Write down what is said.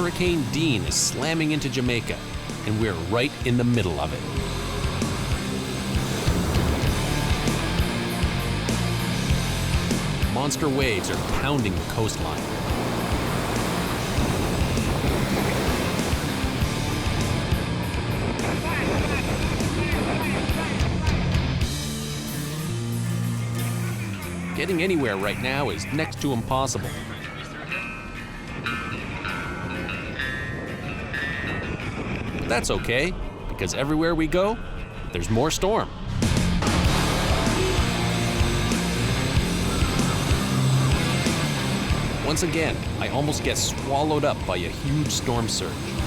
Hurricane Dean is slamming into Jamaica, and we're right in the middle of it. Monster waves are pounding the coastline. Getting anywhere right now is next to impossible. But that's okay, because everywhere we go, there's more storm. Once again, I almost get swallowed up by a huge storm surge.